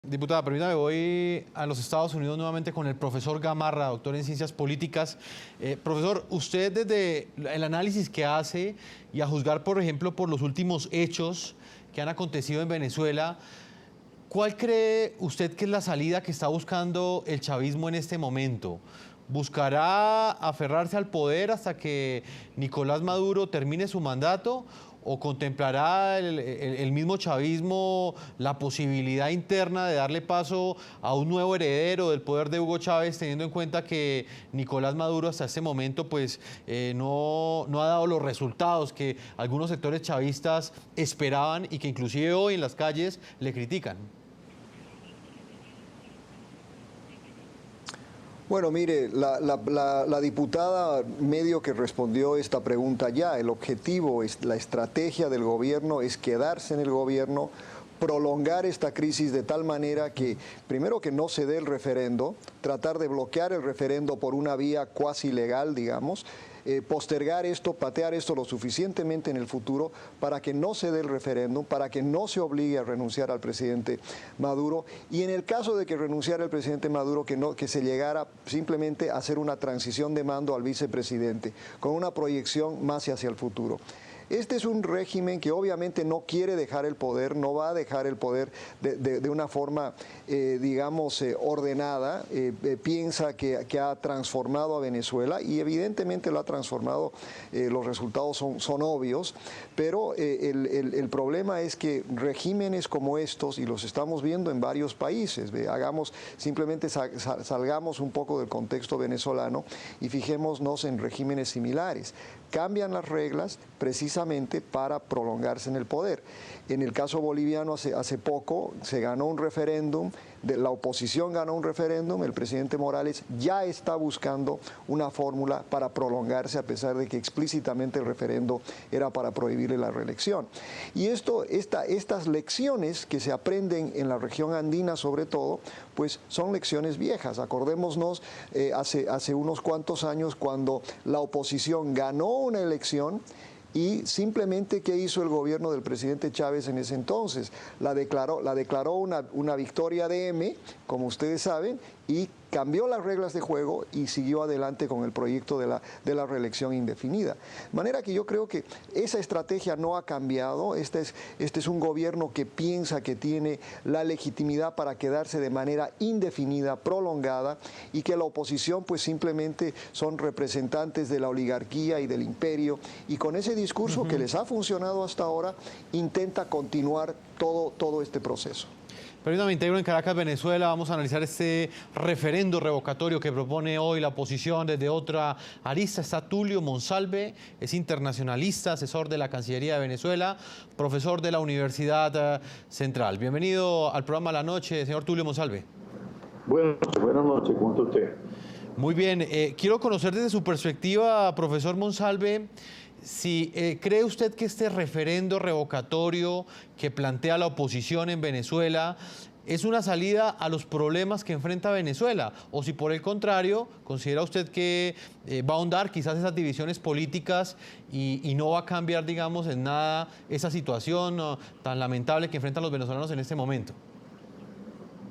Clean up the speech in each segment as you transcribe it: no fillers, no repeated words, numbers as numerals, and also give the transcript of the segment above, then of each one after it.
Diputada, permítame, voy a los Estados Unidos nuevamente con el profesor Gamarra, doctor en Ciencias Políticas. Profesor, usted desde el análisis que hace y a juzgar, por ejemplo, por los últimos hechos que han acontecido en Venezuela, ¿cuál cree usted que es la salida que está buscando el chavismo en este momento? ¿Buscará aferrarse al poder hasta que Nicolás Maduro termine su mandato? ¿O contemplará el mismo chavismo la posibilidad interna de darle paso a un nuevo heredero del poder de Hugo Chávez, teniendo en cuenta que Nicolás Maduro hasta este momento no ha dado los resultados que algunos sectores chavistas esperaban y que inclusive hoy en las calles le critican? Bueno, mire, la diputada medio que respondió esta pregunta ya. El objetivo, la estrategia del gobierno es quedarse en el gobierno, prolongar esta crisis de tal manera que, primero, que no se dé el referendo, tratar de bloquear el referendo por una vía cuasi legal, digamos, postergar esto, patear esto lo suficientemente en el futuro para que no se dé el referéndum, para que no se obligue a renunciar al presidente Maduro, y en el caso de que renunciara el presidente Maduro, que se llegara simplemente a hacer una transición de mando al vicepresidente, con una proyección más hacia el futuro. Este es un régimen que obviamente no quiere dejar el poder, no va a dejar el poder de una forma, digamos, ordenada. Piensa que ha transformado a Venezuela y evidentemente lo ha transformado. Los resultados son obvios, pero el problema es que regímenes como estos, y los estamos viendo en varios países, simplemente salgamos un poco del contexto venezolano y fijémonos en regímenes similares. Cambian las reglas precisamente para prolongarse en el poder. En el caso boliviano, hace poco se ganó un referéndum, la oposición ganó un referéndum, el presidente Morales ya está buscando una fórmula para prolongarse, a pesar de que explícitamente el referendo era para prohibirle la reelección. Y estas lecciones que se aprenden en la región andina, sobre todo, pues son lecciones viejas. Acordémonos hace unos cuantos años, cuando la oposición ganó una elección, y simplemente, ¿qué hizo el gobierno del presidente Chávez en ese entonces? La declaró una victoria de M, como ustedes saben, y cambió las reglas de juego y siguió adelante con el proyecto de la reelección indefinida. De manera que yo creo que esa estrategia no ha cambiado. Este es un gobierno que piensa que tiene la legitimidad para quedarse de manera indefinida, prolongada, y que la oposición pues simplemente son representantes de la oligarquía y del imperio, y con ese discurso que les ha funcionado hasta ahora, intenta continuar todo este proceso. Permítame, integro en Caracas, Venezuela. Vamos a analizar este referendo revocatorio que propone hoy la oposición. Desde otra arista está Tulio Monsalve, es internacionalista, asesor de la Cancillería de Venezuela, profesor de la Universidad Central. Bienvenido al programa La Noche, señor Tulio Monsalve. Buenas noches, ¿cómo está usted? Muy bien, quiero conocer desde su perspectiva, profesor Monsalve, si cree usted que este referendo revocatorio que plantea la oposición en Venezuela es una salida a los problemas que enfrenta Venezuela, o si por el contrario considera usted que va a ahondar quizás esas divisiones políticas y no va a cambiar, digamos, en nada esa situación tan lamentable que enfrentan los venezolanos en este momento.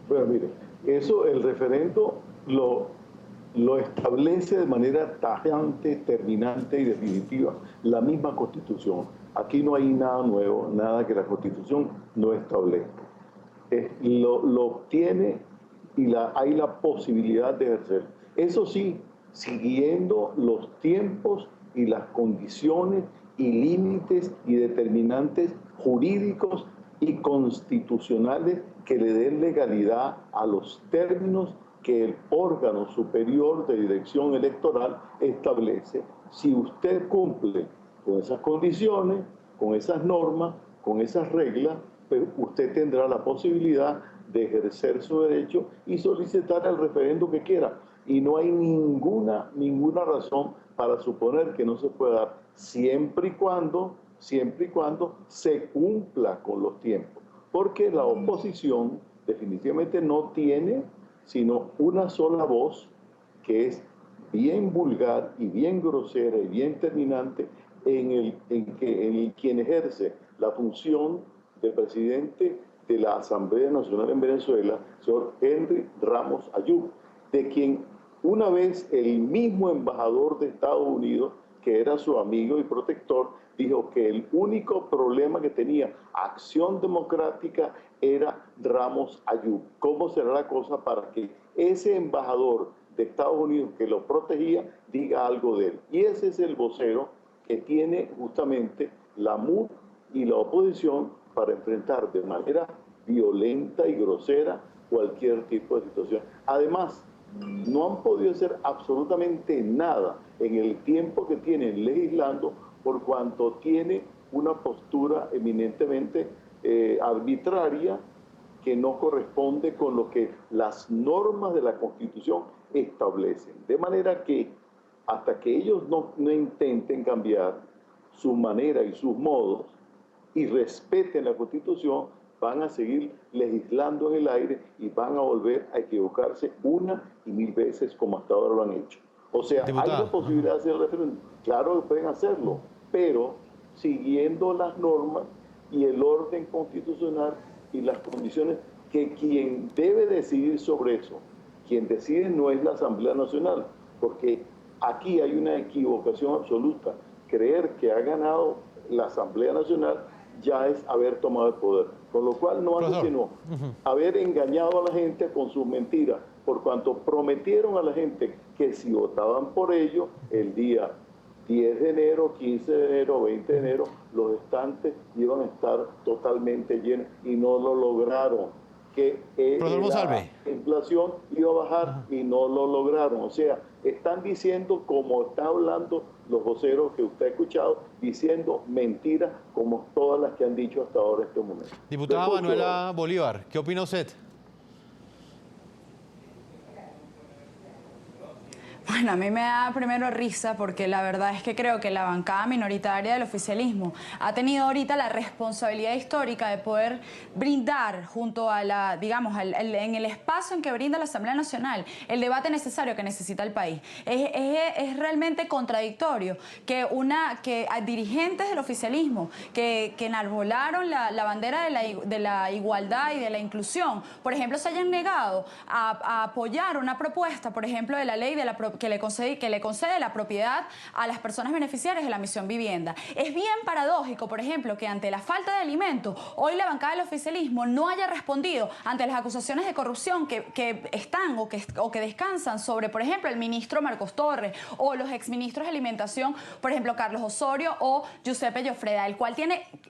Bueno, mire, el referendo lo establece de manera tajante, terminante y definitiva la misma Constitución. Aquí no hay nada nuevo, nada que la Constitución no establezca. Lo obtiene y hay la posibilidad de ejercer. Eso sí, siguiendo los tiempos y las condiciones y límites y determinantes jurídicos y constitucionales que le den legalidad a los términos que el órgano superior de dirección electoral establece. Si usted cumple con esas condiciones, con esas normas, con esas reglas, pues usted tendrá la posibilidad de ejercer su derecho y solicitar el referendo que quiera. Y no hay ninguna razón para suponer que no se pueda dar, siempre y cuando se cumpla con los tiempos. Porque la oposición definitivamente no tiene sino una sola voz, que es bien vulgar y bien grosera y bien terminante en quien ejerce la función de presidente de la Asamblea Nacional en Venezuela, señor Henry Ramos Ayub, de quien una vez el mismo embajador de Estados Unidos, que era su amigo y protector, dijo que el único problema que tenía Acción Democrática era Ramos Ayub. ¿Cómo será la cosa para que ese embajador de Estados Unidos que lo protegía diga algo de él? Y ese es el vocero que tiene justamente la MUD y la oposición para enfrentar de manera violenta y grosera cualquier tipo de situación. Además, no han podido hacer absolutamente nada en el tiempo que tienen legislando, por cuanto tiene una postura eminentemente arbitraria que no corresponde con lo que las normas de la Constitución establecen. De manera que hasta que ellos no intenten cambiar su manera y sus modos y respeten la Constitución, van a seguir legislando en el aire y van a volver a equivocarse una y mil veces como hasta ahora lo han hecho. O sea, Diputada. ¿hay la posibilidad de hacer el referéndum? Claro que pueden hacerlo, pero siguiendo las normas y el orden constitucional y las condiciones que quien debe decidir sobre eso, quien decide no es la Asamblea Nacional, porque aquí hay una equivocación absoluta. Creer que ha ganado la Asamblea Nacional ya es haber tomado el poder, con lo cual no hace sino haber engañado a la gente con sus mentiras, por cuanto prometieron a la gente que si votaban por ello, el día 10 de enero, 15 de enero, 20 de enero, los estantes iban a estar totalmente llenos y no lo lograron. Que la inflación iba a bajar y no lo lograron. O sea, están diciendo, como está hablando los voceros que usted ha escuchado, diciendo mentiras como todas las que han dicho hasta ahora en este momento. Diputada Manuela Bolívar, ¿qué opina usted? Bueno, a mí me da primero risa porque la verdad es que creo que la bancada minoritaria del oficialismo ha tenido ahorita la responsabilidad histórica de poder brindar junto a la, digamos, en el espacio en que brinda la Asamblea Nacional, el debate necesario que necesita el país. Es realmente contradictorio que dirigentes del oficialismo que enarbolaron la bandera de la igualdad y de la inclusión, por ejemplo, se hayan negado a apoyar una propuesta, por ejemplo, de la ley que le concede la propiedad a las personas beneficiarias de la Misión Vivienda. Es bien paradójico, por ejemplo, que ante la falta de alimentos, hoy la bancada del oficialismo no haya respondido ante las acusaciones de corrupción que están o que descansan sobre, por ejemplo, el ministro Marcos Torres o los exministros de Alimentación, por ejemplo, Carlos Osorio o Giuseppe Gioffreda, el cual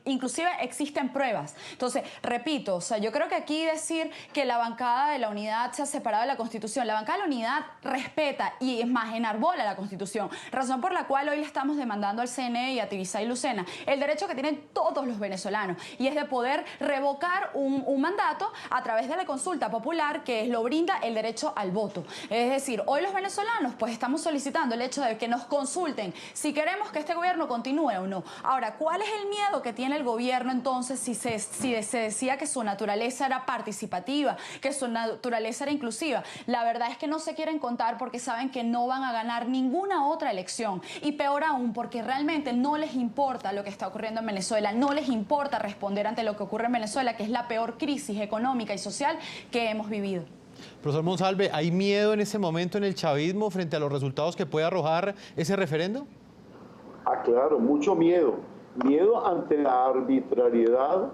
inclusive existen pruebas. Entonces, repito, o sea, yo creo que aquí decir que la bancada de la unidad se ha separado de la Constitución, la bancada de la unidad respeta y es más, enarbola la Constitución, razón por la cual hoy le estamos demandando al CNE y a Tibisay Lucena el derecho que tienen todos los venezolanos, y es de poder revocar un mandato a través de la consulta popular, que lo brinda el derecho al voto. Es decir, hoy los venezolanos pues estamos solicitando el hecho de que nos consulten si queremos que este gobierno continúe o no. Ahora, ¿cuál es el miedo que tiene el gobierno entonces si se decía que su naturaleza era participativa, que su naturaleza era inclusiva? La verdad es que no se quieren contar porque saben que no van a ganar ninguna otra elección, y peor aún porque realmente no les importa lo que está ocurriendo en Venezuela, no les importa responder ante lo que ocurre en Venezuela, que es la peor crisis económica y social que hemos vivido. Profesor Monsalve, ¿hay miedo en ese momento en el chavismo frente a los resultados que puede arrojar ese referendo? Ah, claro, mucho miedo. Miedo ante la arbitrariedad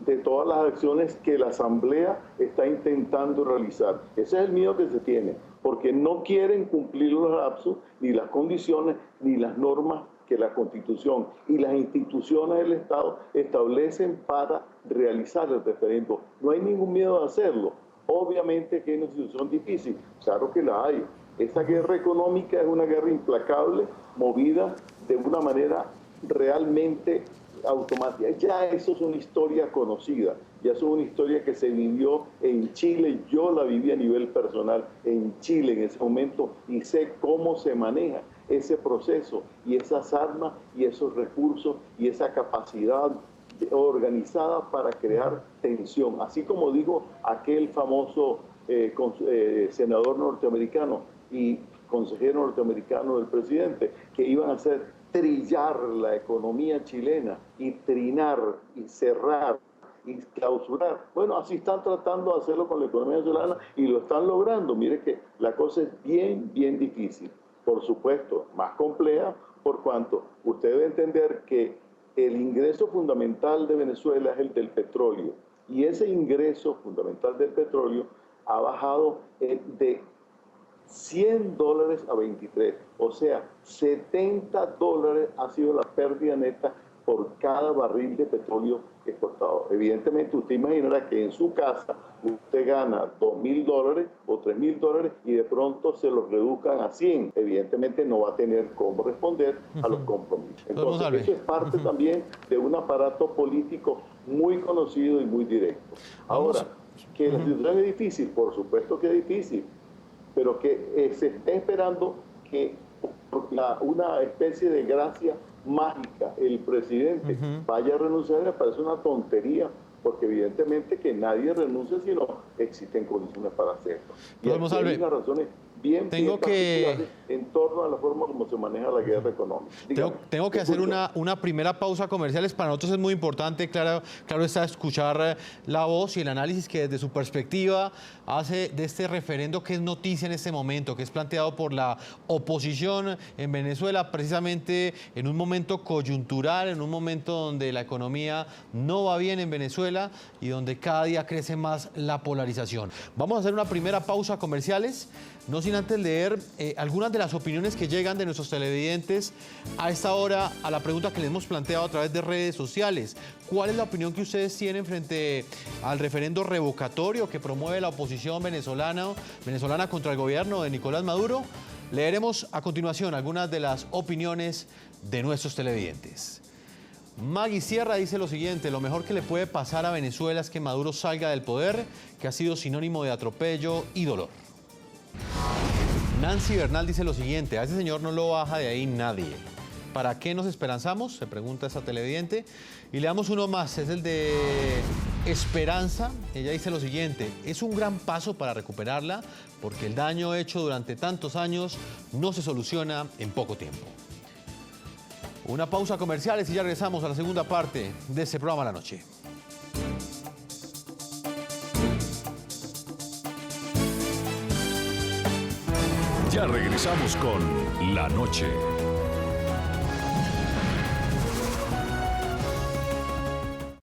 de todas las acciones que la Asamblea está intentando realizar. Ese es el miedo que se tiene, porque no quieren cumplir los lapsos, ni las condiciones, ni las normas que la Constitución y las instituciones del Estado establecen para realizar el referendo. No hay ningún miedo a hacerlo. Obviamente que es una situación difícil, claro que la hay. Esta guerra económica es una guerra implacable, movida de una manera realmente automática. Ya eso es una historia conocida, ya eso es una historia que se vivió en Chile. Yo la viví a nivel personal en Chile en ese momento y sé cómo se maneja ese proceso y esas armas y esos recursos y esa capacidad organizada para crear tensión. Así como dijo aquel famoso senador norteamericano y consejero norteamericano del presidente, que iban a hacer trillar la economía chilena y trinar y cerrar y clausurar. Bueno, así están tratando de hacerlo con la economía venezolana y lo están logrando. Mire que la cosa es bien, bien difícil. Por supuesto, más compleja, por cuanto usted debe entender que el ingreso fundamental de Venezuela es el del petróleo. Y ese ingreso fundamental del petróleo ha bajado de $100 a 23. O sea, $70 ha sido la pérdida neta por cada barril de petróleo exportado. Evidentemente, usted imaginará que en su casa usted gana $2.000 o $3.000 y de pronto se los reduzcan a 100. Evidentemente no va a tener cómo responder a los compromisos. Entonces, eso es parte también de un aparato político muy conocido y muy directo. Ahora, que la situación es difícil, por supuesto que es difícil, pero que se está esperando que una especie de gracia mágica el presidente vaya a renunciar. Me parece una tontería, porque evidentemente que nadie renuncia si no existen condiciones para hacerlo. Y hay unas razones bien particulares en torno a la forma como se maneja la guerra económica. Tengo que hacer una primera pausa comerciales. Para nosotros es muy importante, claro está, escuchar la voz y el análisis que desde su perspectiva hace de este referendo que es noticia en este momento, que es planteado por la oposición en Venezuela, precisamente en un momento coyuntural, en un momento donde la economía no va bien en Venezuela y donde cada día crece más la polarización. Vamos a hacer una primera pausa comerciales, no sin antes leer algunas de las opiniones que llegan de nuestros televidentes a esta hora a la pregunta que les hemos planteado a través de redes sociales. ¿Cuál es la opinión que ustedes tienen frente al referendo revocatorio que promueve la oposición venezolana contra el gobierno de Nicolás Maduro? Leeremos a continuación algunas de las opiniones de nuestros televidentes. Maggie Sierra dice lo siguiente: lo mejor que le puede pasar a Venezuela es que Maduro salga del poder, que ha sido sinónimo de atropello y dolor. Nancy Bernal dice lo siguiente: a ese señor no lo baja de ahí nadie. ¿Para qué nos esperanzamos?, se pregunta esa televidente. Y le damos uno más, es el de Esperanza. Ella dice lo siguiente: es un gran paso para recuperarla, porque el daño hecho durante tantos años no se soluciona en poco tiempo. Una pausa comerciales y ya regresamos a la segunda parte de este programa La Noche. Ya regresamos con La Noche.